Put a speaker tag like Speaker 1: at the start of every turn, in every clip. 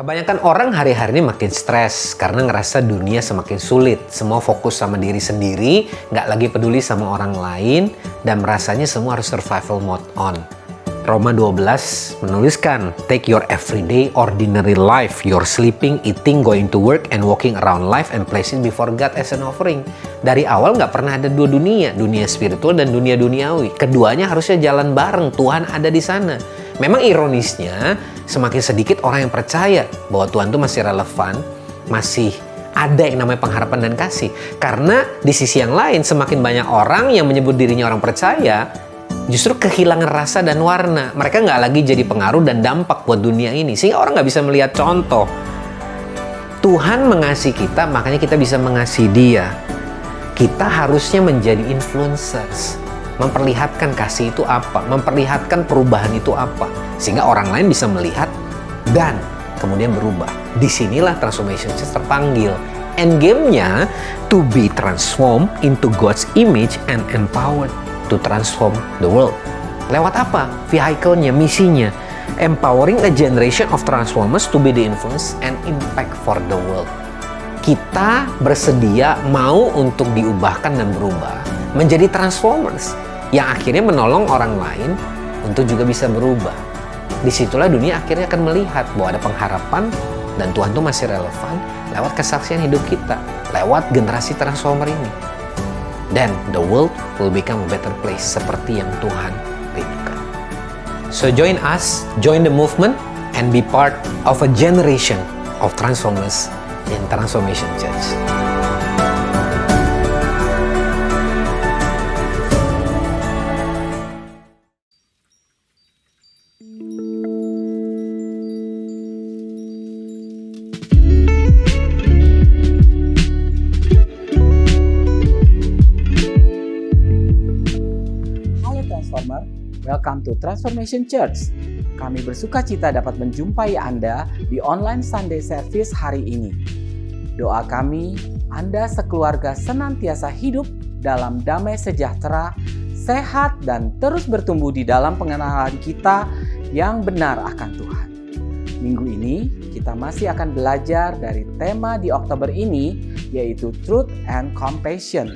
Speaker 1: Kebanyakan orang hari-hari ini makin stres karena ngerasa dunia semakin sulit. Semua fokus sama diri sendiri, nggak lagi peduli sama orang lain, dan merasanya semua harus survival mode on. Roma 12 menuliskan, take your everyday ordinary life, your sleeping, eating, going to work, and walking around life and place it before God as an offering. Dari awal nggak pernah ada dua dunia, dunia spiritual dan dunia duniawi. Keduanya harusnya jalan bareng, Tuhan ada di sana. Memang ironisnya, semakin sedikit orang yang percaya bahwa Tuhan itu masih relevan, masih ada yang namanya pengharapan dan kasih. Karena di sisi yang lain, semakin banyak orang yang menyebut dirinya orang percaya, justru kehilangan rasa dan warna. Mereka nggak lagi jadi pengaruh dan dampak buat dunia ini. Sehingga orang nggak bisa melihat contoh. Tuhan mengasihi kita, makanya kita bisa mengasihi Dia. Kita harusnya menjadi influencers. Memperlihatkan kasih itu apa, memperlihatkan perubahan itu apa, sehingga orang lain bisa melihat dan kemudian berubah. Disinilah Transformation Church terpanggil. Endgame-nya to be transformed into God's image and empowered to transform the world. Lewat apa? Vehicle-nya, misinya. Empowering a generation of transformers to be the influence and impact for the world. Kita bersedia mau untuk diubahkan dan berubah menjadi transformers yang akhirnya menolong orang lain untuk juga bisa berubah. Disitulah dunia akhirnya akan melihat bahwa ada pengharapan dan Tuhan itu masih relevan lewat kesaksian hidup kita, lewat generasi transformer ini. Then the world will become a better place seperti yang Tuhan rindukan. So join us, join the movement, and be part of a generation of transformers in Transformation Church.
Speaker 2: Welcome to Transformation Church. Kami bersuka cita dapat menjumpai Anda di online Sunday Service hari ini. Doa kami, Anda sekeluarga senantiasa hidup dalam damai sejahtera, sehat, dan terus bertumbuh di dalam pengenalan kita yang benar akan Tuhan. Minggu ini, kita masih akan belajar dari tema di Oktober ini, yaitu Truth and Compassion.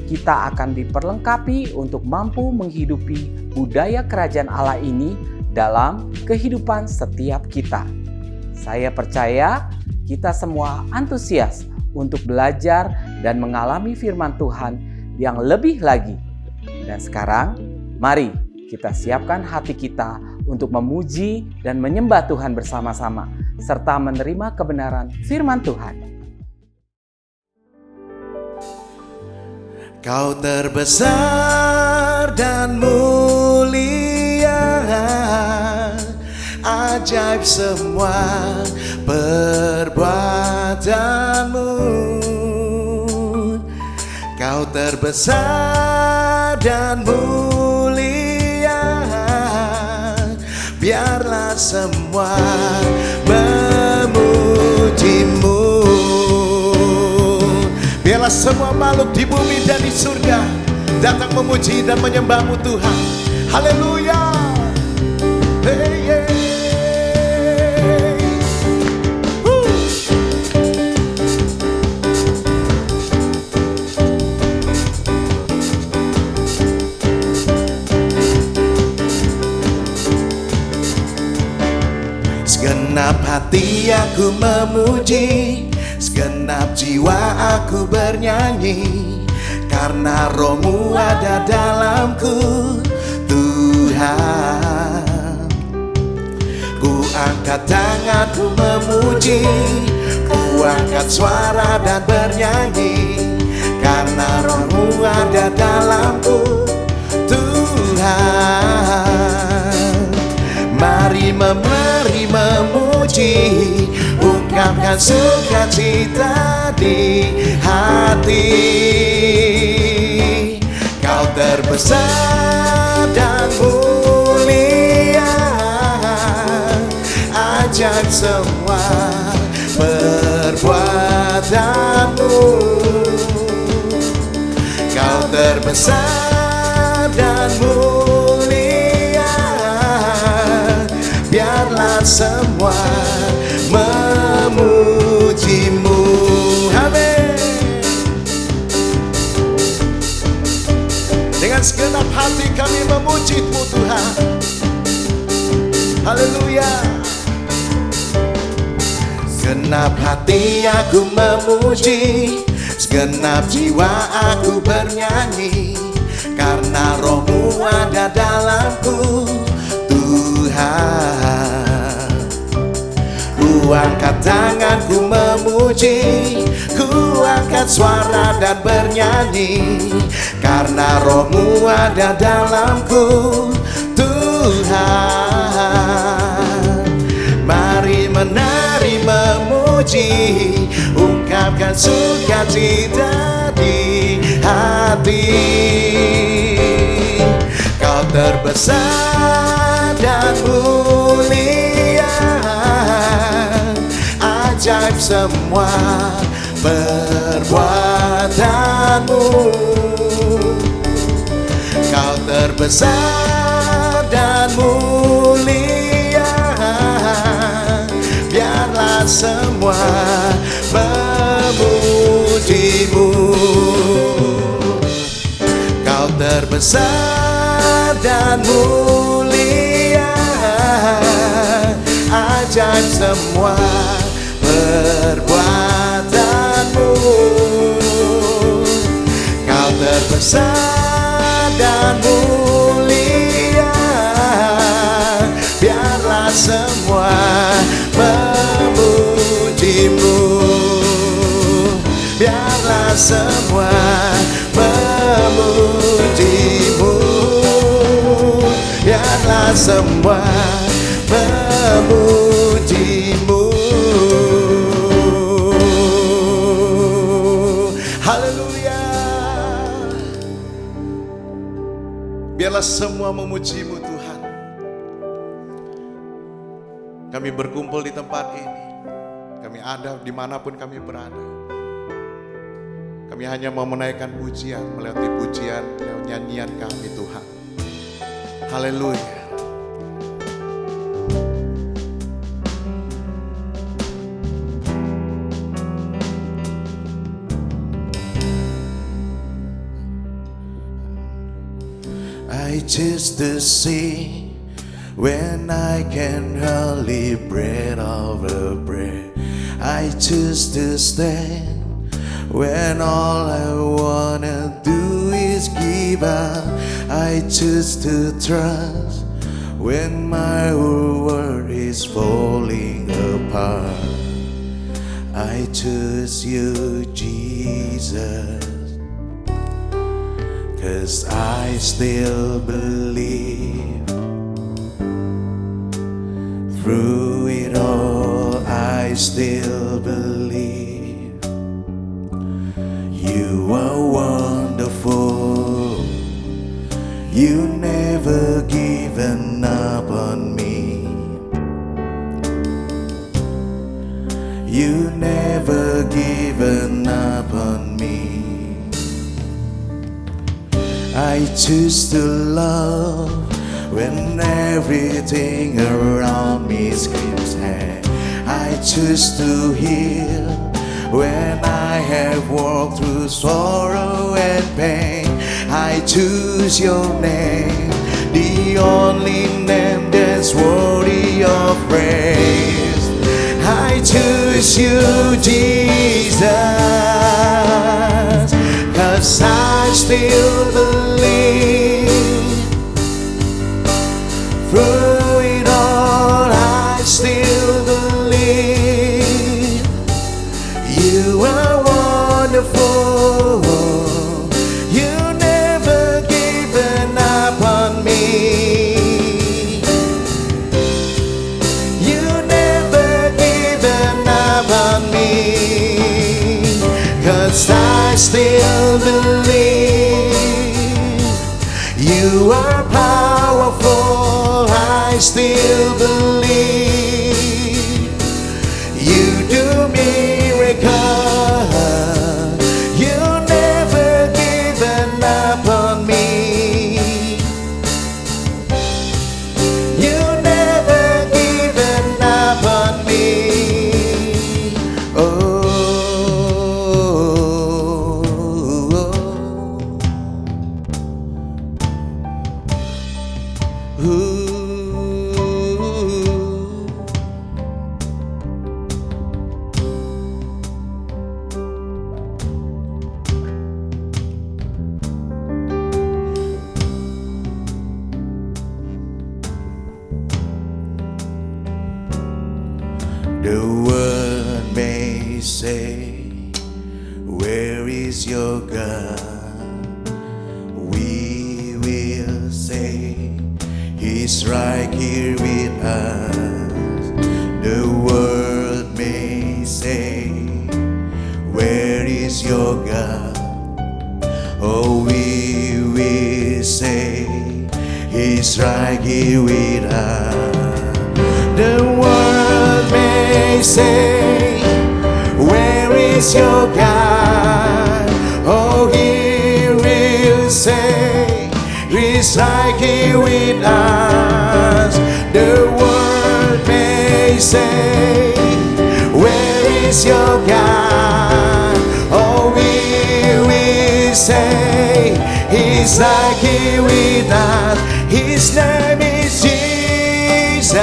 Speaker 2: Kita akan diperlengkapi untuk mampu menghidupi budaya kerajaan Allah ini dalam kehidupan setiap kita. Saya percaya kita semua antusias untuk belajar dan mengalami firman Tuhan yang lebih lagi. Dan sekarang, mari kita siapkan hati kita untuk memuji dan menyembah Tuhan bersama-sama, serta menerima kebenaran firman Tuhan.
Speaker 3: Kau terbesar dan mulia, ajaib semua perbuatanmu. Kau terbesar dan mulia, biarlah semua memujimu. Biarlah semua makhluk di bumi dan di surga datang memuji dan menyembah-Mu Tuhan. Haleluya. Hey, hey. Segenap hati aku memuji, segenap jiwa aku bernyanyi, karena Roh-Mu ada dalamku, Tuhan. Ku angkat tanganku memuji, ku angkat suara dan bernyanyi, karena Roh-Mu ada dalamku, Tuhan. Mari memuji, ungkapkan sukacita di hati. Kau terbesar dan mulia, ajaib semua perbuatanmu. Kau terbesar dan mulia, biarlah semua memujimu. Amin. Dengan segenap hati kami memuji-Mu Tuhan. Haleluya. Segenap hati aku memuji, segenap jiwa aku bernyanyi, karena Roh-Mu ada dalamku Tuhan. Ku angkat tanganku memuji, ku angkat suara dan bernyanyi, karena Roh-Mu ada dalamku Tuhan. Mari menari memuji, ungkapkan sukacita di hati. Kau terbesar dan mulia, ajaib semua perbuatanmu. Kau terbesar dan mulia, biarlah semua memuji-Mu. Kau terbesar dan mulia, ajaib semua perbuatanmu. Kau terbesar dan mulia, biarlah semua memuji-Mu. Biarlah semua memuji-Mu. Biarlah semua memuji-Mu. Haleluya. Biarlah semua memuji-Mu Tuhan. Kami berkumpul di tempat ini, kami ada dimanapun kami berada. Kami hanya mau menaikkan pujian, melewati pujian, lewat nyanyian kami Tuhan. Haleluya. I choose to sing when I can hardly breathe over breath. I choose to stand when all I wanna do is give up. I choose to trust when my whole world is falling apart. I choose you, Jesus, 'cause I still believe. Through it all, I still believe. You are wonderful. You never given up on me. You never given up on me. I choose to love when everything around me screams hey. I choose to heal when I have walked through sorrow and pain. I choose your name, the only name that's worthy of praise. I choose you, Jesus, 'cause I still believe. Through it all, I still believe. You are wonderful. You never given up on me. You never given up on me. 'Cause I still believe. You are powerful. I still believe. You do miracles. You never given up on me. You never given up on me. The world may say, where is your God? We will say, He's right here with us. The world may say, where is your God? Oh, we will say, He's right here with us. The world may say, where is your God? Oh, He will say, He's right here with us. The world may say, where is your God? Oh, we will say, He's right here with us. His name is Jesus.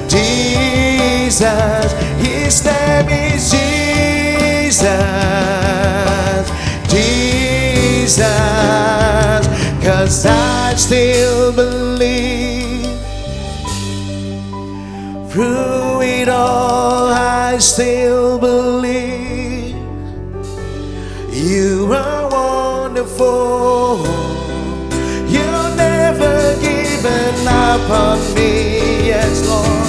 Speaker 3: Jesus, His name is Jesus. Jesus, 'cause I still believe. Through it all, I still believe. You are wonderful. You've never given up on me, yes, Lord.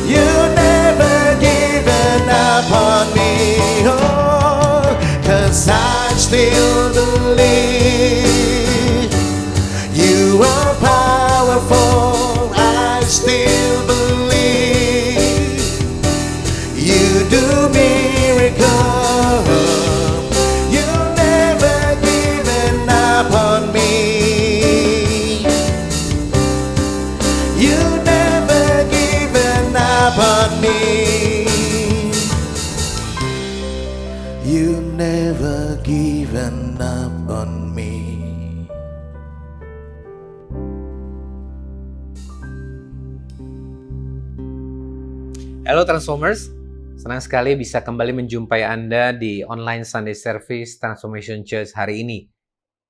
Speaker 3: You've never given up on me, oh, 'cause I still believe. You are powerful, I still believe. You do miracles. You've never given up on me. You've never given up on me. You've never given up on me.
Speaker 1: Halo Transformers, senang sekali bisa kembali menjumpai Anda di online Sunday Service Transformation Church hari ini.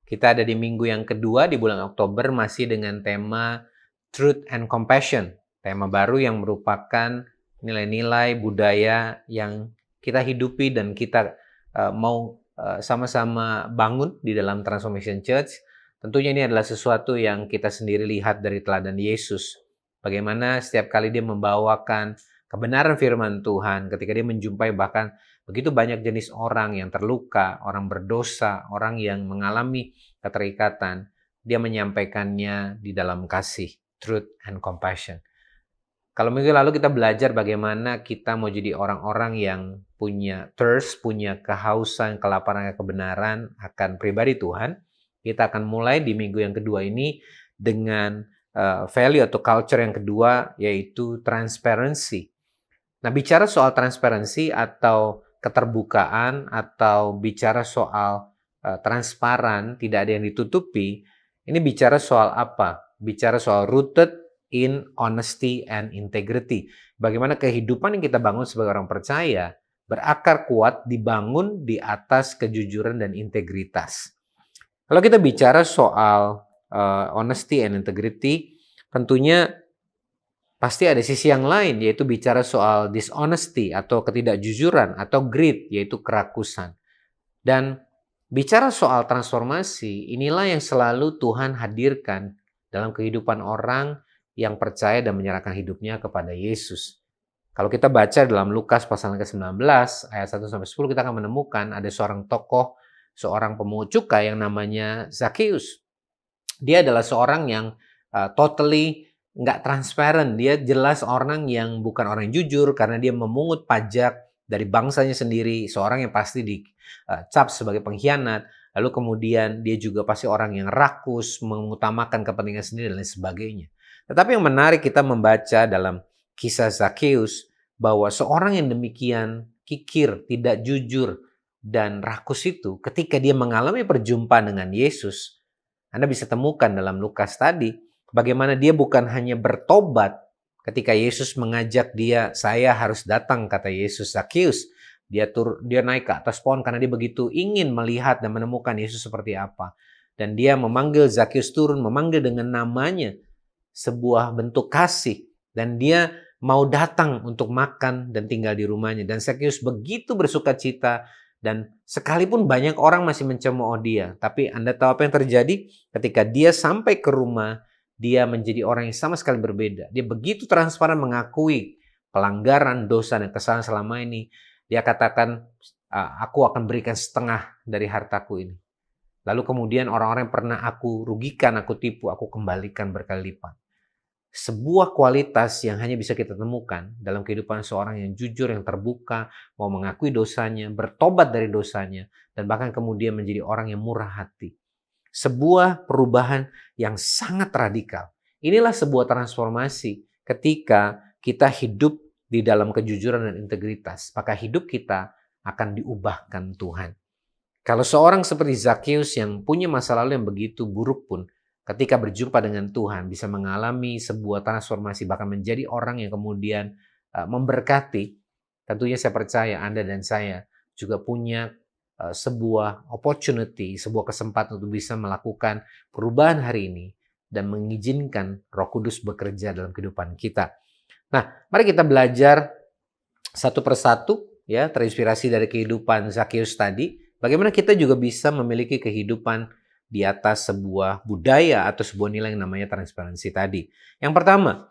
Speaker 1: Kita ada di minggu yang kedua di bulan Oktober masih dengan tema Truth and Compassion. Tema baru yang merupakan nilai-nilai budaya yang kita hidupi dan kita mau sama-sama bangun di dalam Transformation Church. Tentunya ini adalah sesuatu yang kita sendiri lihat dari teladan Yesus. Bagaimana setiap kali dia membawakan kebenaran firman Tuhan, ketika dia menjumpai bahkan begitu banyak jenis orang yang terluka, orang berdosa, orang yang mengalami keterikatan, dia menyampaikannya di dalam kasih, truth and compassion. Kalau minggu lalu kita belajar bagaimana kita mau jadi orang-orang yang punya thirst, punya kehausan, kelaparan, kebenaran akan pribadi Tuhan. Kita akan mulai di minggu yang kedua ini dengan value atau culture yang kedua, yaitu transparency. Nah, bicara soal transparansi atau keterbukaan atau bicara soal transparan, tidak ada yang ditutupi, ini bicara soal apa? Bicara soal rooted in honesty and integrity. Bagaimana kehidupan yang kita bangun sebagai orang percaya berakar kuat dibangun di atas kejujuran dan integritas. Kalau kita bicara soal honesty and integrity, tentunya pasti ada sisi yang lain, yaitu bicara soal dishonesty atau ketidakjujuran atau greed, yaitu kerakusan. Dan bicara soal transformasi, inilah yang selalu Tuhan hadirkan dalam kehidupan orang yang percaya dan menyerahkan hidupnya kepada Yesus. Kalau kita baca dalam Lukas pasal ke-19 ayat 1-10, kita akan menemukan ada seorang tokoh, seorang pemungut cukai yang namanya Zakheus. Dia adalah seorang yang totally nggak transparan. Dia jelas orang yang bukan orang yang jujur karena dia memungut pajak dari bangsanya sendiri, seorang yang pasti dicap sebagai pengkhianat. Lalu kemudian dia juga pasti orang yang rakus, mengutamakan kepentingan sendiri dan lain sebagainya. Tetapi yang menarik kita membaca dalam kisah Zakheus bahwa seorang yang demikian kikir, tidak jujur dan rakus itu ketika dia mengalami perjumpaan dengan Yesus, Anda bisa temukan dalam Lukas tadi, bagaimana dia bukan hanya bertobat ketika Yesus mengajak dia, saya harus datang, kata Yesus, Zakheus. Dia naik ke atas pohon karena dia begitu ingin melihat dan menemukan Yesus seperti apa. Dan dia memanggil Zakheus turun, memanggil dengan namanya, sebuah bentuk kasih. Dan dia mau datang untuk makan dan tinggal di rumahnya. Dan Zakheus begitu bersuka cita, dan sekalipun banyak orang masih mencemooh dia. Tapi Anda tahu apa yang terjadi? Ketika dia sampai ke rumah, dia menjadi orang yang sama sekali berbeda. Dia begitu transparan mengakui pelanggaran, dosa, dan kesalahan selama ini. Dia katakan, aku akan berikan setengah dari hartaku ini. Lalu kemudian orang-orang yang pernah aku rugikan, aku tipu, aku kembalikan berkali lipat. Sebuah kualitas yang hanya bisa kita temukan dalam kehidupan seorang yang jujur, yang terbuka, mau mengakui dosanya, bertobat dari dosanya, dan bahkan kemudian menjadi orang yang murah hati. Sebuah perubahan yang sangat radikal. Inilah sebuah transformasi ketika kita hidup di dalam kejujuran dan integritas. Maka hidup kita akan diubahkan Tuhan. Kalau seorang seperti Zakheus yang punya masa lalu yang begitu buruk pun, ketika berjumpa dengan Tuhan bisa mengalami sebuah transformasi, bahkan menjadi orang yang kemudian memberkati. Tentunya saya percaya Anda dan saya juga punya sebuah opportunity, sebuah kesempatan untuk bisa melakukan perubahan hari ini dan mengizinkan Roh Kudus bekerja dalam kehidupan kita. Nah, mari kita belajar satu persatu, ya, terinspirasi dari kehidupan Zakheus tadi, bagaimana kita juga bisa memiliki kehidupan di atas sebuah budaya atau sebuah nilai yang namanya transparansi tadi. Yang pertama,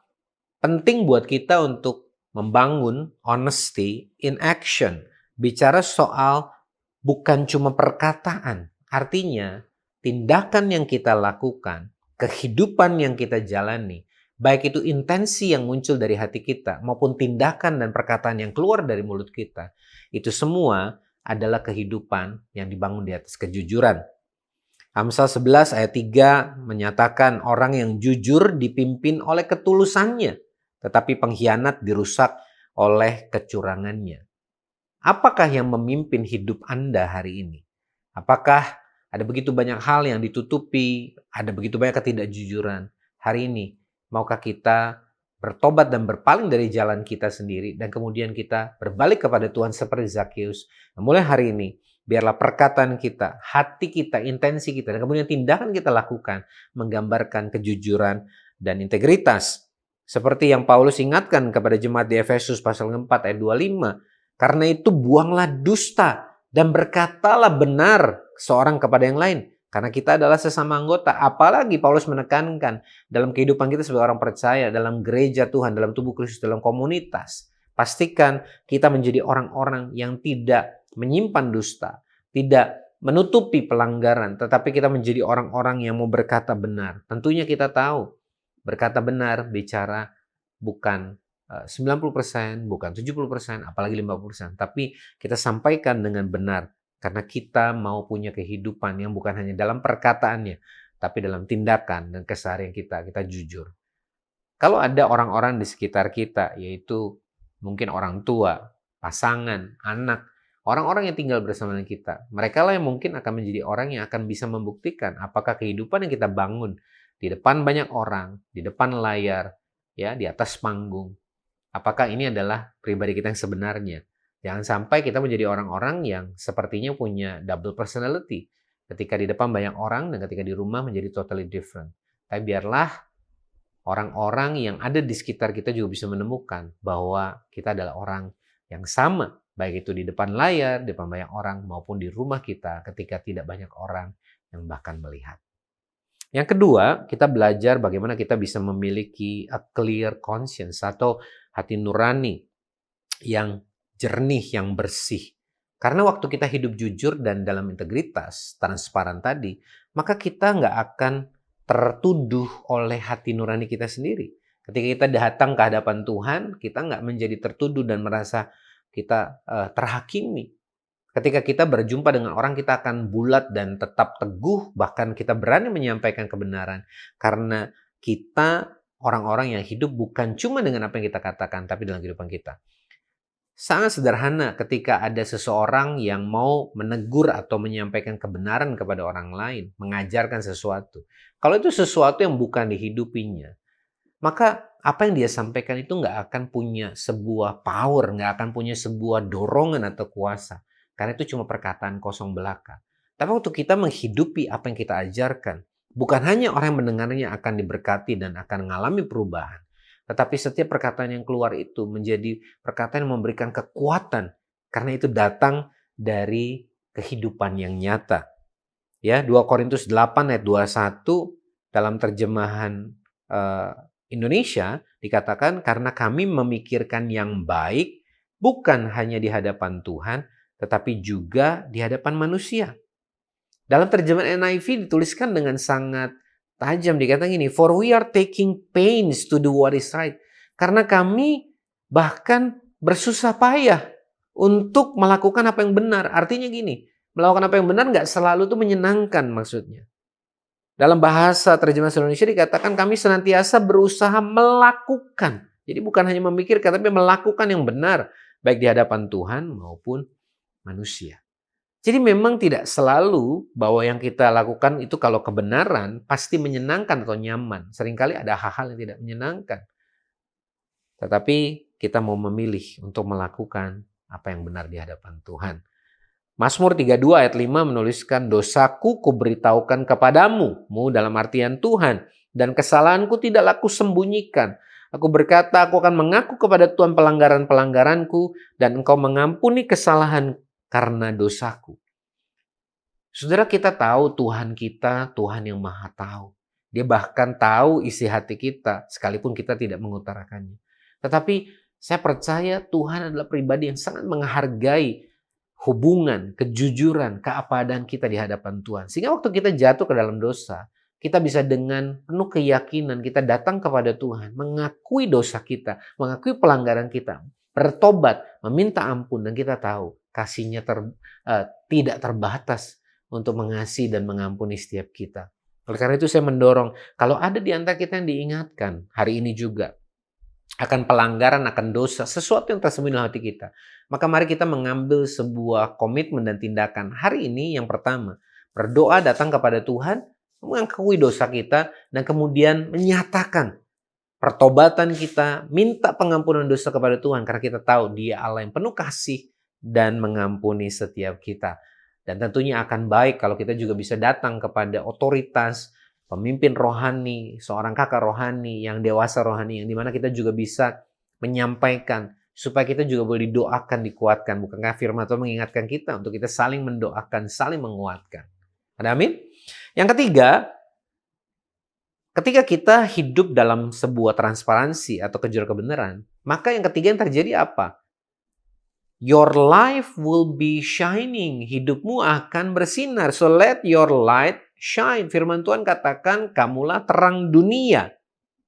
Speaker 1: penting buat kita untuk membangun honesty in action. Bicara soal bukan cuma perkataan, artinya tindakan yang kita lakukan, kehidupan yang kita jalani, baik itu intensi yang muncul dari hati kita maupun tindakan dan perkataan yang keluar dari mulut kita, itu semua adalah kehidupan yang dibangun di atas kejujuran. Amsal 11 ayat 3 menyatakan orang yang jujur dipimpin oleh ketulusannya, tetapi pengkhianat dirusak oleh kecurangannya. Apakah yang memimpin hidup Anda hari ini? Apakah ada begitu banyak hal yang ditutupi, ada begitu banyak ketidakjujuran? Hari ini, maukah kita bertobat dan berpaling dari jalan kita sendiri dan kemudian kita berbalik kepada Tuhan seperti Zakheus? Mulai hari ini, biarlah perkataan kita, hati kita, intensi kita, dan kemudian tindakan kita lakukan menggambarkan kejujuran dan integritas. Seperti yang Paulus ingatkan kepada jemaat di Efesus pasal 4 ayat 25. Karena itu buanglah dusta dan berkatalah benar seorang kepada yang lain. Karena kita adalah sesama anggota. Apalagi Paulus menekankan dalam kehidupan kita sebagai orang percaya, dalam gereja Tuhan, dalam tubuh Kristus, dalam komunitas. Pastikan kita menjadi orang-orang yang tidak menyimpan dusta, tidak menutupi pelanggaran, tetapi kita menjadi orang-orang yang mau berkata benar. Tentunya kita tahu, berkata benar bicara bukan 90%, bukan 70%, apalagi 50%. Tapi kita sampaikan dengan benar, karena kita mau punya kehidupan yang bukan hanya dalam perkataannya, tapi dalam tindakan dan keseharian kita jujur. Kalau ada orang-orang di sekitar kita, yaitu mungkin orang tua, pasangan, anak, orang-orang yang tinggal bersama dengan kita, mereka lah yang mungkin akan menjadi orang yang akan bisa membuktikan apakah kehidupan yang kita bangun di depan banyak orang, di depan layar, ya, di atas panggung, apakah ini adalah pribadi kita yang sebenarnya. Jangan sampai kita menjadi orang-orang yang sepertinya punya double personality. Ketika di depan banyak orang dan ketika di rumah menjadi totally different. Tapi biarlah orang-orang yang ada di sekitar kita juga bisa menemukan bahwa kita adalah orang yang sama. Baik itu di depan layar, di depan banyak orang, maupun di rumah kita ketika tidak banyak orang yang bahkan melihat. Yang kedua, kita belajar bagaimana kita bisa memiliki a clear conscience atau hati nurani yang jernih, yang bersih. Karena waktu kita hidup jujur dan dalam integritas, transparan tadi, maka kita nggak akan tertuduh oleh hati nurani kita sendiri. Ketika kita datang ke hadapan Tuhan, kita nggak menjadi tertuduh dan merasa kita terhakimi. Ketika kita berjumpa dengan orang, kita akan bulat dan tetap teguh, bahkan kita berani menyampaikan kebenaran. Karena kita orang-orang yang hidup bukan cuma dengan apa yang kita katakan, tapi dalam kehidupan kita. Sangat sederhana ketika ada seseorang yang mau menegur atau menyampaikan kebenaran kepada orang lain, mengajarkan sesuatu. Kalau itu sesuatu yang bukan dihidupinya, maka apa yang dia sampaikan itu nggak akan punya sebuah power, nggak akan punya sebuah dorongan atau kuasa. Karena itu cuma perkataan kosong belaka. Tapi waktu kita menghidupi apa yang kita ajarkan, bukan hanya orang yang mendengarnya akan diberkati dan akan mengalami perubahan, tetapi setiap perkataan yang keluar itu menjadi perkataan yang memberikan kekuatan. Karena itu datang dari kehidupan yang nyata. Ya, 2 Korintus 8 ayat 21 dalam terjemahan Indonesia dikatakan, karena kami memikirkan yang baik bukan hanya di hadapan Tuhan, tetapi juga di hadapan manusia. Dalam terjemahan NIV dituliskan dengan sangat tajam, dikatakan gini, for we are taking pains to do what is right. Karena kami bahkan bersusah payah untuk melakukan apa yang benar. Artinya gini, melakukan apa yang benar nggak selalu itu menyenangkan maksudnya. Dalam bahasa terjemahan Indonesia dikatakan kami senantiasa berusaha melakukan. Jadi bukan hanya memikirkan, tapi melakukan yang benar. Baik di hadapan Tuhan maupun manusia. Jadi memang tidak selalu bahwa yang kita lakukan itu kalau kebenaran pasti menyenangkan atau nyaman. Seringkali ada hal-hal yang tidak menyenangkan. Tetapi kita mau memilih untuk melakukan apa yang benar di hadapan Tuhan. Mazmur 32 ayat 5 menuliskan, dosaku kuberitahukan kepadamu, dalam artian Tuhan, dan kesalahanku tidaklah kusembunyikan. Aku berkata, aku akan mengaku kepada Tuhan pelanggaran-pelanggaranku, dan Engkau mengampuni kesalahan karena dosaku. Saudara, kita tahu Tuhan kita, Tuhan yang Maha Tahu. Dia bahkan tahu isi hati kita, sekalipun kita tidak mengutarakannya. Tetapi saya percaya Tuhan adalah pribadi yang sangat menghargai hubungan, kejujuran, keapadaan kita di hadapan Tuhan. Sehingga waktu kita jatuh ke dalam dosa, kita bisa dengan penuh keyakinan kita datang kepada Tuhan, mengakui dosa kita, mengakui pelanggaran kita, bertobat, meminta ampun, dan kita tahu kasih-Nya tidak terbatas untuk mengasihi dan mengampuni setiap kita. Oleh karena itu saya mendorong, kalau ada di antara kita yang diingatkan hari ini juga akan pelanggaran, akan dosa, sesuatu yang tersembunyi dalam hati kita, maka mari kita mengambil sebuah komitmen dan tindakan. Hari ini yang pertama, berdoa datang kepada Tuhan, mengakui dosa kita, dan kemudian menyatakan pertobatan kita, minta pengampunan dosa kepada Tuhan, karena kita tahu Dia Allah yang penuh kasih dan mengampuni setiap kita. Dan tentunya akan baik kalau kita juga bisa datang kepada otoritas, pemimpin rohani, seorang kakak rohani, yang dewasa rohani, yang dimana kita juga bisa menyampaikan, supaya kita juga boleh didoakan, dikuatkan. Bukankah firman Tuhan mengingatkan kita untuk kita saling mendoakan, saling menguatkan. Ada amin? Yang ketiga, ketika kita hidup dalam sebuah transparansi atau kejujuran kebenaran, maka yang ketiga yang terjadi apa? Your life will be shining. Hidupmu akan bersinar. So let your light shine. Firman Tuhan katakan, kamulah terang dunia.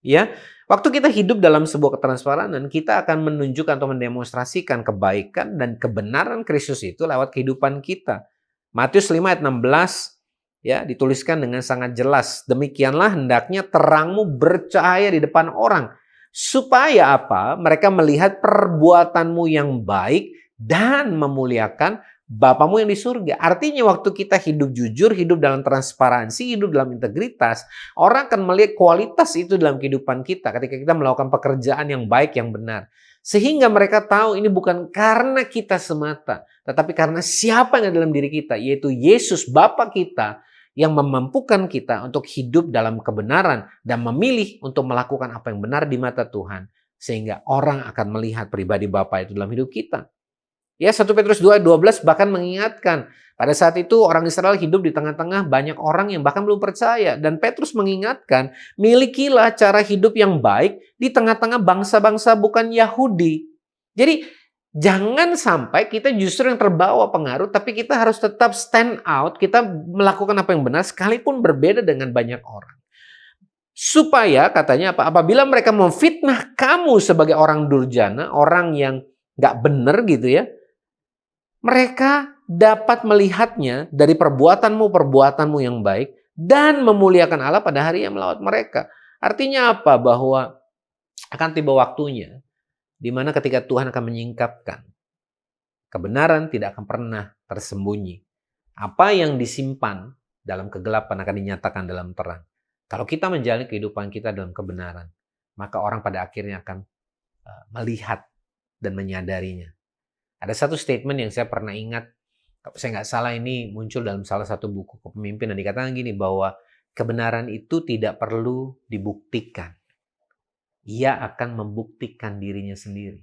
Speaker 1: Ya, waktu kita hidup dalam sebuah ketransparanan, kita akan menunjukkan atau mendemonstrasikan kebaikan dan kebenaran Kristus itu lewat kehidupan kita. Matius 5 ayat 16 ya, dituliskan dengan sangat jelas. Demikianlah hendaknya terangmu bercahaya di depan orang. Supaya apa? Mereka melihat perbuatanmu yang baik dan memuliakan Bapamu yang di surga. Artinya waktu kita hidup jujur, hidup dalam transparansi, hidup dalam integritas, orang akan melihat kualitas itu dalam kehidupan kita ketika kita melakukan pekerjaan yang baik, yang benar. Sehingga mereka tahu ini bukan karena kita semata, tetapi karena siapa yang ada dalam diri kita, yaitu Yesus Bapa kita, yang memampukan kita untuk hidup dalam kebenaran dan memilih untuk melakukan apa yang benar di mata Tuhan. Sehingga orang akan melihat pribadi Bapa itu dalam hidup kita. Ya, 1 Petrus 2:12 bahkan mengingatkan, pada saat itu orang Israel hidup di tengah-tengah banyak orang yang bahkan belum percaya. Dan Petrus mengingatkan, milikilah cara hidup yang baik di tengah-tengah bangsa-bangsa bukan Yahudi. Jadi, jangan sampai kita justru yang terbawa pengaruh, tapi kita harus tetap stand out, kita melakukan apa yang benar sekalipun berbeda dengan banyak orang. Supaya katanya apa? Apabila mereka memfitnah kamu sebagai orang durjana, orang yang gak benar gitu ya, mereka dapat melihatnya dari perbuatanmu yang baik dan memuliakan Allah pada hari yang melawat mereka. Artinya apa? Bahwa akan tiba waktunya di mana ketika Tuhan akan menyingkapkan Kebenaran tidak akan pernah tersembunyi. Apa yang disimpan dalam kegelapan akan dinyatakan dalam terang. Kalau kita menjalani kehidupan kita dalam kebenaran, maka orang pada akhirnya akan melihat dan menyadarinya. Ada satu statement yang saya pernah ingat, kalau saya nggak salah ini muncul dalam salah satu buku kepemimpinan, dikatakan gini, bahwa kebenaran itu tidak perlu dibuktikan. Ia akan membuktikan dirinya sendiri.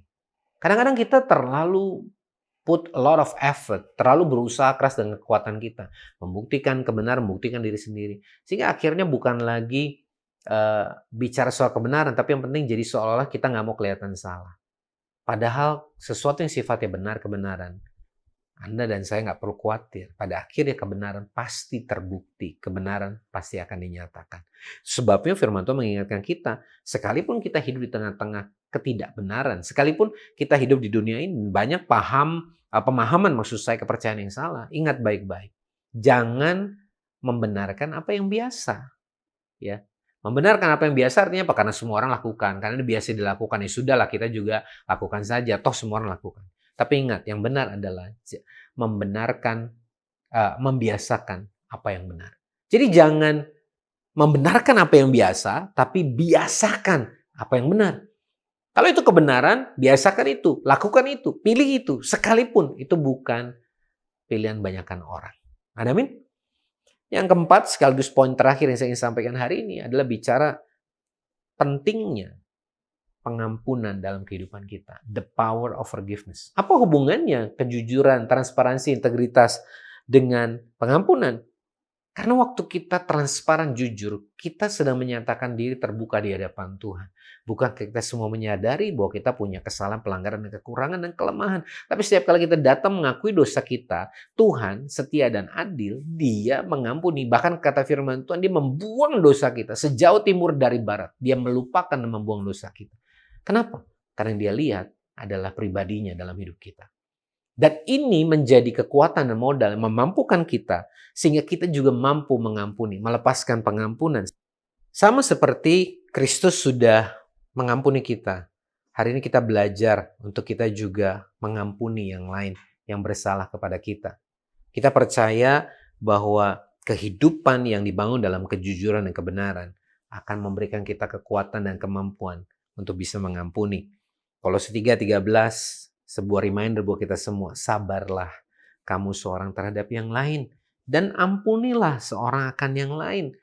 Speaker 1: Kadang-kadang kita terlalu put a lot of effort, terlalu berusaha keras dengan kekuatan kita, membuktikan kebenaran, membuktikan diri sendiri. Sehingga akhirnya bukan lagi bicara soal kebenaran, tapi yang penting jadi seolah-olah kita nggak mau kelihatan salah. Padahal sesuatu yang sifatnya benar, kebenaran, Anda dan saya nggak perlu khawatir. Pada akhirnya kebenaran pasti terbukti, kebenaran pasti akan dinyatakan. Sebabnya firman Tuhan mengingatkan kita, sekalipun kita hidup di tengah-tengah ketidakbenaran, sekalipun kita hidup di dunia ini banyak pemahaman, maksud saya kepercayaan yang salah, ingat baik-baik. Jangan membenarkan apa yang biasa. Ya. Membenarkan apa yang biasa artinya apa? Karena semua orang lakukan. Karena ini biasa dilakukan. Ya sudahlah, kita juga lakukan saja. Toh semua orang lakukan. Tapi ingat, yang benar adalah membenarkan, membiasakan apa yang benar. Jadi jangan membenarkan apa yang biasa, tapi biasakan apa yang benar. Kalau itu kebenaran, biasakan itu, lakukan itu, pilih itu, sekalipun itu bukan pilihan banyakkan orang. Amin. Yang keempat, sekaligus poin terakhir yang saya ingin sampaikan hari ini adalah bicara pentingnya pengampunan dalam kehidupan kita. The power of forgiveness. Apa hubungannya kejujuran, transparansi, integritas dengan pengampunan? Karena waktu kita transparan, jujur, kita sedang menyatakan diri terbuka di hadapan Tuhan. Bukan kita semua menyadari bahwa kita punya kesalahan, pelanggaran, dan kekurangan, dan kelemahan. Tapi setiap kali kita datang mengakui dosa kita, Tuhan setia dan adil, Dia mengampuni. Bahkan kata firman Tuhan, Dia membuang dosa kita sejauh timur dari barat. Dia melupakan dan membuang dosa kita. Kenapa? Karena yang Dia lihat adalah pribadinya dalam hidup kita. Dan ini menjadi kekuatan dan modal yang memampukan kita sehingga kita juga mampu mengampuni, melepaskan pengampunan. Sama seperti Kristus sudah mengampuni kita. Hari ini kita belajar untuk kita juga mengampuni yang lain yang bersalah kepada kita. Kita percaya bahwa kehidupan yang dibangun dalam kejujuran dan kebenaran akan memberikan kita kekuatan dan kemampuan untuk bisa mengampuni. Kolose 3:13 sebuah reminder buat kita semua, sabarlah kamu seorang terhadap yang lain dan ampunilah seorang akan yang lain.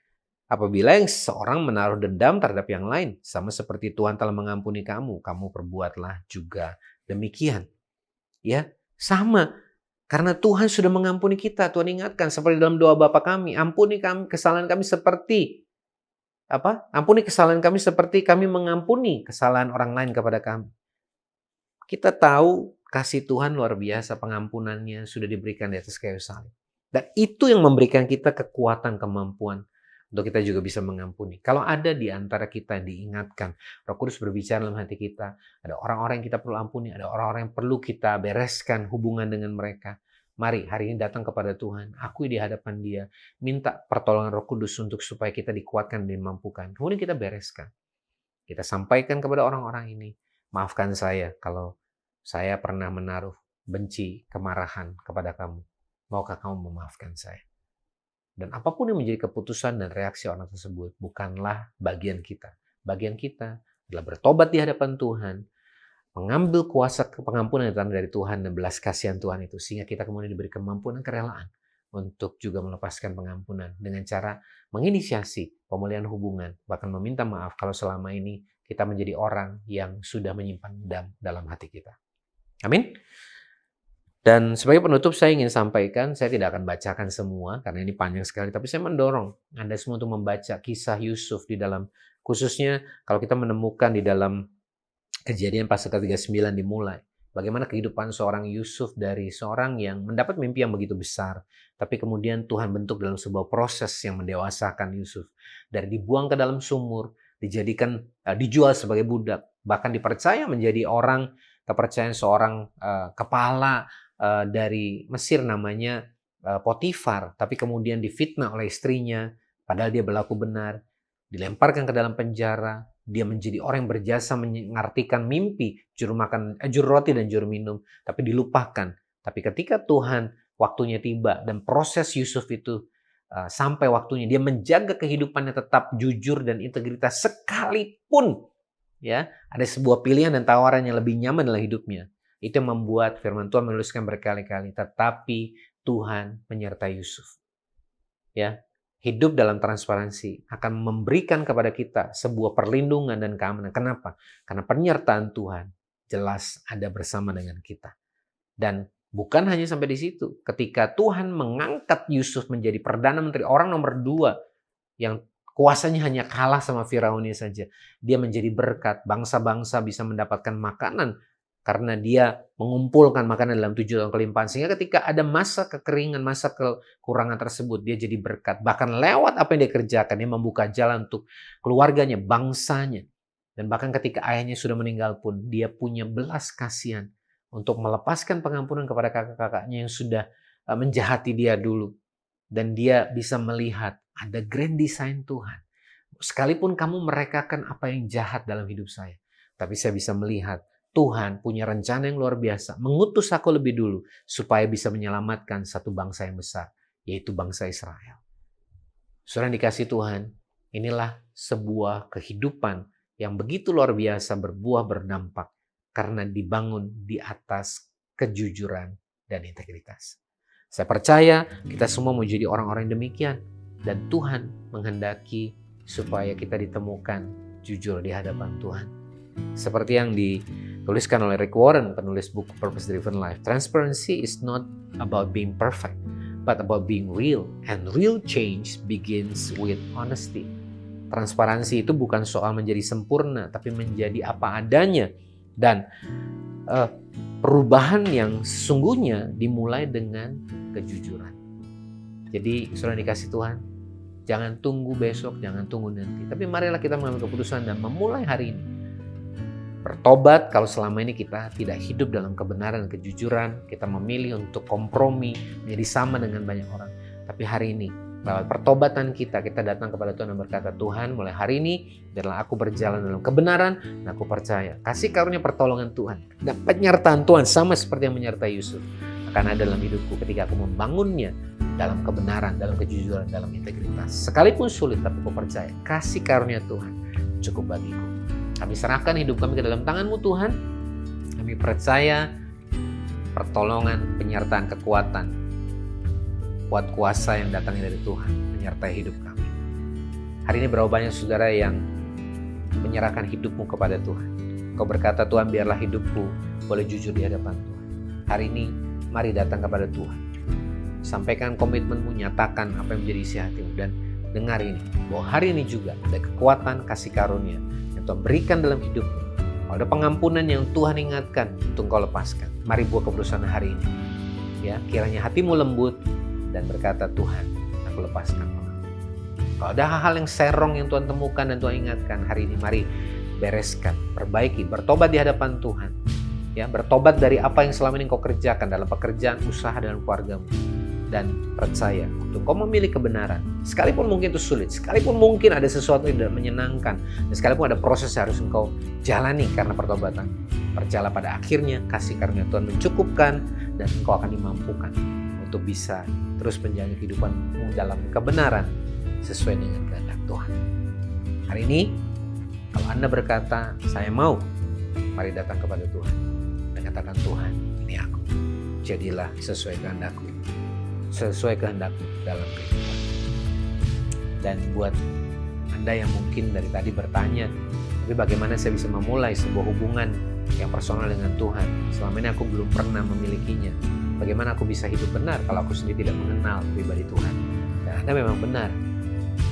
Speaker 1: Apabila yang seorang menaruh dendam terhadap yang lain, sama seperti Tuhan telah mengampuni kamu, kamu perbuatlah juga demikian. Ya, sama. Karena Tuhan sudah mengampuni kita. Tuhan ingatkan seperti dalam doa Bapa kami, ampuni kami kesalahan kami seperti Ampuni kesalahan kami seperti kami mengampuni kesalahan orang lain kepada kami. Kita tahu kasih Tuhan luar biasa, pengampunannya sudah diberikan di atas kayu salib. Dan itu yang memberikan kita kekuatan, kemampuan untuk kita juga bisa mengampuni. Kalau ada di antara kita yang diingatkan, Roh Kudus berbicara dalam hati kita, ada orang-orang yang kita perlu ampuni, ada orang-orang yang perlu kita bereskan hubungan dengan mereka. Mari hari ini datang kepada Tuhan, akui di hadapan Dia, minta pertolongan Roh Kudus untuk supaya kita dikuatkan dan dimampukan. Kemudian kita bereskan. Kita sampaikan kepada orang-orang ini, maafkan saya kalau saya pernah menaruh benci, kemarahan kepada kamu. Maukah kamu memaafkan saya? Dan apapun yang menjadi keputusan dan reaksi orang tersebut bukanlah bagian kita. Bagian kita adalah bertobat di hadapan Tuhan, mengambil kuasa pengampunan yang datang dari Tuhan dan belas kasihan Tuhan itu, sehingga kita kemudian diberi kemampuan dan kerelaan untuk juga melepaskan pengampunan dengan cara menginisiasi pemulihan hubungan, bahkan meminta maaf kalau selama ini kita menjadi orang yang sudah menyimpan dendam dalam hati kita. Amin. Dan sebagai penutup saya ingin sampaikan, saya tidak akan bacakan semua karena ini panjang sekali, tapi saya mendorong Anda semua untuk membaca kisah Yusuf di dalam, khususnya kalau kita menemukan di dalam Kejadian pasal ke-39 dimulai. Bagaimana kehidupan seorang Yusuf dari seorang yang mendapat mimpi yang begitu besar, tapi kemudian Tuhan bentuk dalam sebuah proses yang mendewasakan Yusuf. Dari dibuang ke dalam sumur, dijual sebagai budak, bahkan dipercaya menjadi orang, kepercayaan seorang kepala dari Mesir namanya Potifar, tapi kemudian difitnah oleh istrinya, padahal dia berlaku benar, dilemparkan ke dalam penjara. Dia menjadi orang yang berjasa mengartikan mimpi, juru roti dan juru minum, tapi dilupakan Tapi ketika Tuhan waktunya tiba dan proses Yusuf itu sampai waktunya, dia menjaga kehidupannya tetap jujur dan integritas sekalipun ya ada sebuah pilihan dan tawaran yang lebih nyaman dalam hidupnya. Itu yang membuat firman Tuhan menuliskan berkali-kali, tetapi Tuhan menyertai Yusuf. Ya, hidup dalam transparansi akan memberikan kepada kita sebuah perlindungan dan keamanan. Kenapa? Karena penyertaan Tuhan jelas ada bersama dengan kita. Dan bukan hanya sampai di situ. Ketika Tuhan mengangkat Yusuf menjadi Perdana Menteri, orang nomor 2 yang kuasanya hanya kalah sama Firaunnya saja. Dia menjadi berkat, bangsa-bangsa bisa mendapatkan makanan karena dia mengumpulkan makanan dalam 7 tahun kelimpahan. Sehingga ketika ada masa kekeringan, masa kekurangan tersebut, dia jadi berkat. Bahkan lewat apa yang dia kerjakan, dia membuka jalan untuk keluarganya, bangsanya. Dan bahkan ketika ayahnya sudah meninggal pun, dia punya belas kasihan untuk melepaskan pengampunan kepada kakak-kakaknya yang sudah menjahati dia dulu. Dan dia bisa melihat ada grand design Tuhan. Sekalipun kamu merekakan apa yang jahat dalam hidup saya, tapi saya bisa melihat Tuhan punya rencana yang luar biasa, mengutus aku lebih dulu supaya bisa menyelamatkan satu bangsa yang besar, yaitu bangsa Israel. Saudara yang dikasihi Tuhan, inilah sebuah kehidupan yang begitu luar biasa, berbuah berdampak karena dibangun di atas kejujuran dan integritas. Saya percaya kita semua mau jadi orang-orang yang demikian, dan Tuhan menghendaki supaya kita ditemukan jujur di hadapan Tuhan. Seperti yang dituliskan oleh Rick Warren, penulis buku Purpose Driven Life. Transparency is not about being perfect, but about being real. And real change begins with honesty. Transparansi itu bukan soal menjadi sempurna, tapi menjadi apa adanya. Dan perubahan yang sesungguhnya dimulai dengan kejujuran. Jadi saudara dikasih Tuhan, jangan tunggu besok, jangan tunggu nanti. Tapi marilah kita mengambil keputusan dan memulai hari ini. Bertobat kalau selama ini kita tidak hidup dalam kebenaran dan kejujuran. Kita memilih untuk kompromi, menjadi sama dengan banyak orang. Tapi hari ini, lewat pertobatan kita datang kepada Tuhan dan berkata, Tuhan mulai hari ini, biarlah aku berjalan dalam kebenaran, dan aku percaya kasih karunia pertolongan Tuhan dan penyertaan Tuhan sama seperti yang menyertai Yusuf akan ada dalam hidupku ketika aku membangunnya dalam kebenaran, dalam kejujuran, dalam integritas. Sekalipun sulit, tapi aku percaya kasih karunia Tuhan cukup bagiku. Kami serahkan hidup kami ke dalam tangan-Mu Tuhan. Kami percaya pertolongan, penyertaan, kekuatan, kuat kuasa yang datangnya dari Tuhan menyertai hidup kami. Hari ini berapa banyak saudara yang menyerahkan hidupmu kepada Tuhan. Kau berkata, Tuhan biarlah hidupku boleh jujur di hadapan Tuhan. Hari ini mari datang kepada Tuhan. Sampaikan komitmenmu, nyatakan apa yang menjadi isi hatimu. Dan dengar ini, bahwa hari ini juga ada kekuatan kasih karunia yang Tuhan berikan dalam hidupmu. Kalau ada pengampunan yang Tuhan ingatkan untuk kau lepaskan, mari buat keputusan hari ini. Ya, kiranya hatimu lembut dan berkata, Tuhan, aku lepaskan pengampunan. Kalau ada hal-hal yang serong yang Tuhan temukan dan Tuhan ingatkan, hari ini mari bereskan, perbaiki, bertobat di hadapan Tuhan. Ya, bertobat dari apa yang selama ini kau kerjakan dalam pekerjaan, usaha, dan keluargamu. Dan percaya untuk kau memilih kebenaran. Sekalipun mungkin itu sulit, sekalipun mungkin ada sesuatu yang tidak menyenangkan, dan sekalipun ada proses yang harus engkau jalani karena pertobatan. Percayalah pada akhirnya kasih karunia Tuhan mencukupkan dan engkau akan dimampukan untuk bisa terus menjalani kehidupanmu dalam kebenaran sesuai dengan kehendak Tuhan. Hari ini, kalau Anda berkata, saya mau, mari datang kepada Tuhan dan katakan, Tuhan, ini aku. Jadilah sesuai kehendakku, sesuai kehendakmu dalam kehidupan. Dan buat Anda yang mungkin dari tadi bertanya, tapi bagaimana saya bisa memulai sebuah hubungan yang personal dengan Tuhan? Selama ini aku belum pernah memilikinya. Bagaimana aku bisa hidup benar kalau aku sendiri tidak mengenal pribadi Tuhan? Dan Anda memang benar.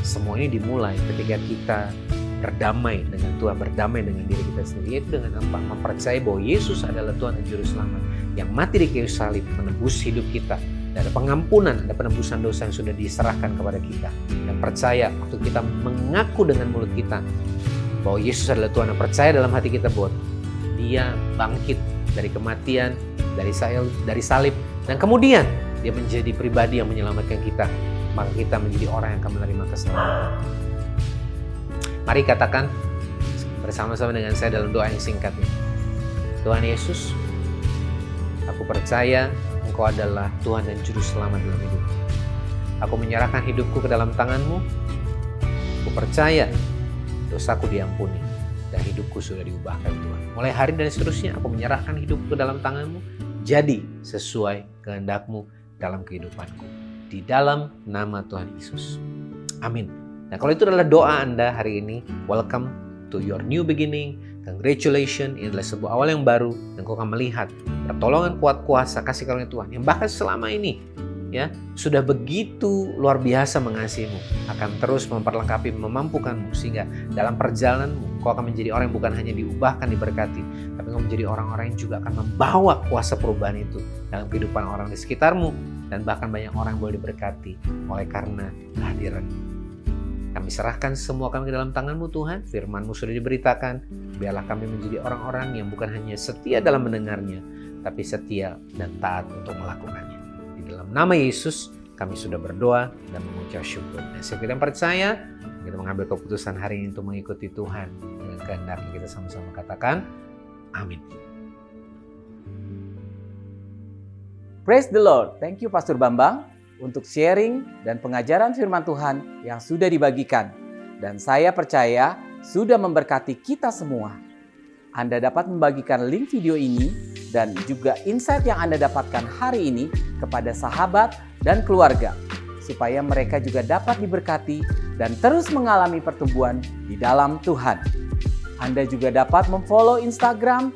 Speaker 1: Semua ini dimulai ketika kita berdamai dengan Tuhan, berdamai dengan diri kita sendiri. Yaitu dengan apa? Mempercayai bahwa Yesus adalah Tuhan dan Juru Selamat yang mati di kayu salib, menebus hidup kita. Dan ada pengampunan, ada penebusan dosa yang sudah diserahkan kepada kita. Dan percaya waktu kita mengaku dengan mulut kita bahwa Yesus adalah Tuhan, dan percaya dalam hati kita bahwa Dia bangkit dari kematian, dari salib, dan kemudian Dia menjadi pribadi yang menyelamatkan kita, maka kita menjadi orang yang akan menerima keselamatan. Mari katakan bersama-sama dengan saya dalam doa yang singkat ini. Tuhan Yesus, aku percaya Engkau adalah Tuhan dan Juru Selamat dalam hidupku. Aku menyerahkan hidupku ke dalam tangan-Mu. Aku percaya dosaku diampuni dan hidupku sudah diubahkan Tuhan. Mulai hari dan seterusnya aku menyerahkan hidupku ke dalam tangan-Mu. Jadi sesuai kehendak-Mu dalam kehidupanku. Di dalam nama Tuhan Yesus. Amin. Nah, kalau itu adalah doa Anda hari ini, welcome to your new beginning. Congratulations, ini adalah sebuah awal yang baru dan kau akan melihat pertolongan kuat kuasa kasih karunia Tuhan yang bahkan selama ini ya sudah begitu luar biasa mengasihimu, akan terus memperlengkapi, memampukanmu sehingga dalam perjalananmu kau akan menjadi orang yang bukan hanya diubahkan, diberkati, tapi kau menjadi orang-orang yang juga akan membawa kuasa perubahan itu dalam kehidupan orang di sekitarmu dan bahkan banyak orang yang boleh diberkati oleh karena kehadiran. Kami serahkan semua kami ke dalam tangan-Mu Tuhan, firman-Mu sudah diberitakan, biarlah kami menjadi orang-orang yang bukan hanya setia dalam mendengarnya, tapi setia dan taat untuk melakukannya. Di dalam nama Yesus, kami sudah berdoa dan mengucap syukur. Dan setiap kita percaya, kita mengambil keputusan hari ini untuk mengikuti Tuhan dengan kehendaknya, kita sama-sama katakan, amin.
Speaker 2: Praise the Lord. Thank you Pastor Bambang untuk sharing dan pengajaran firman Tuhan yang sudah dibagikan. Dan saya percaya sudah memberkati kita semua. Anda dapat membagikan link video ini dan juga insight yang Anda dapatkan hari ini kepada sahabat dan keluarga, supaya mereka juga dapat diberkati dan terus mengalami pertumbuhan di dalam Tuhan. Anda juga dapat memfollow Instagram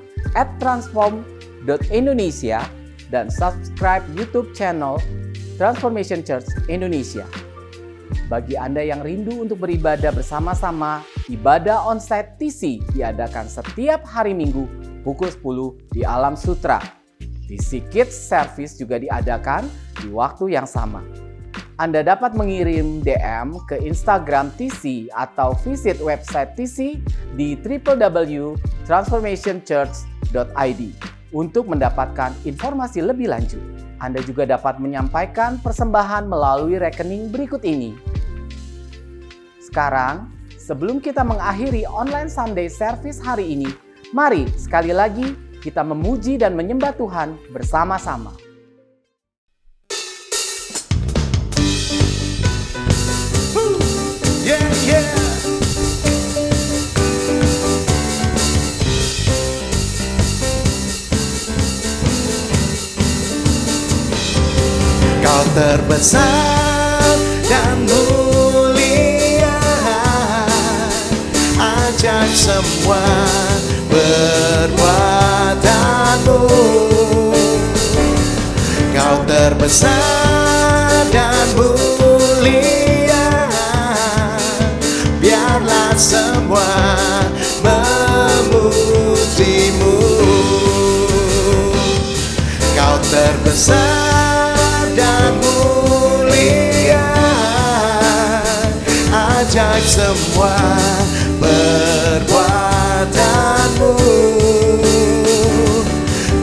Speaker 2: @transform.indonesia dan subscribe YouTube channel Transformation Church Indonesia. Bagi Anda yang rindu untuk beribadah bersama-sama, ibadah onsite TC diadakan setiap hari Minggu pukul 10 di Alam Sutra. TC Kids Service juga diadakan di waktu yang sama. Anda dapat mengirim DM ke Instagram TC atau visit website TC di www.transformationchurch.id untuk mendapatkan informasi lebih lanjut. Anda juga dapat menyampaikan persembahan melalui rekening berikut ini. Sekarang, sebelum kita mengakhiri online Sunday Service hari ini, mari sekali lagi kita memuji dan menyembah Tuhan bersama-sama.
Speaker 3: Yeah, yeah. Kau terbesar dan mulia, ajaib semua perbuatanmu. Kau terbesar dan mulia, biarlah semua memujimu. Kau terbesar dan mulia, ajaib semua perbuatanmu.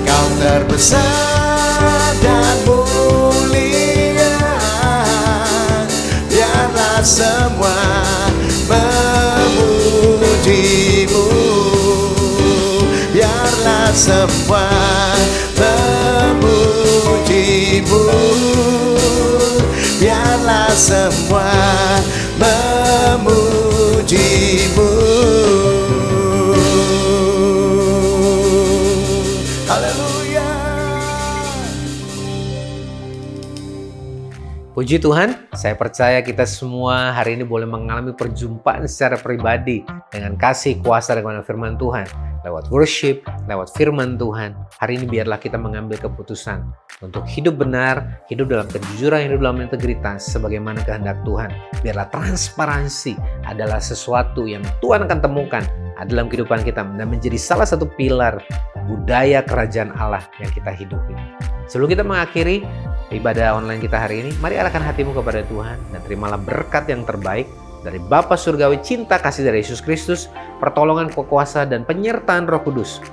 Speaker 3: Kau terbesar dan mulia, biarlah semua memujimu. Biarlah semua memujimu. Biarlah semua memujimu. Haleluya.
Speaker 1: Puji Tuhan, saya percaya kita semua hari ini boleh mengalami perjumpaan secara pribadi dengan kasih kuasa dan kebenaran firman Tuhan. Lewat worship, lewat firman Tuhan. Hari ini biarlah kita mengambil keputusan untuk hidup benar, hidup dalam kejujuran, hidup dalam integritas sebagaimana kehendak Tuhan. Biarlah transparansi adalah sesuatu yang Tuhan akan temukan dalam kehidupan kita dan menjadi salah satu pilar budaya kerajaan Allah yang kita hidupi. Sebelum kita mengakhiri ibadah online kita hari ini, mari arahkan hatimu kepada Tuhan dan terimalah berkat yang terbaik dari Bapa Surgawi, cinta kasih dari Yesus Kristus, pertolongan, kuasa dan penyertaan Roh Kudus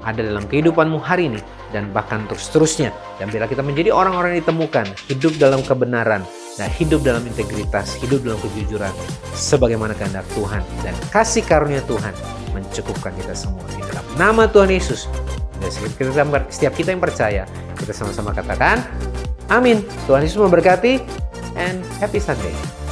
Speaker 1: ada dalam kehidupanmu hari ini dan bahkan untuk seterusnya. Dan bila kita menjadi orang-orang yang ditemukan, hidup dalam kebenaran dan hidup dalam integritas, hidup dalam kejujuran sebagaimana kehendak Tuhan, dan kasih karunia Tuhan mencukupkan kita semua. Di dalam nama Tuhan Yesus, Dan setiap kita yang percaya, kita sama-sama katakan, amin. Tuhan Yesus memberkati, and happy Sunday.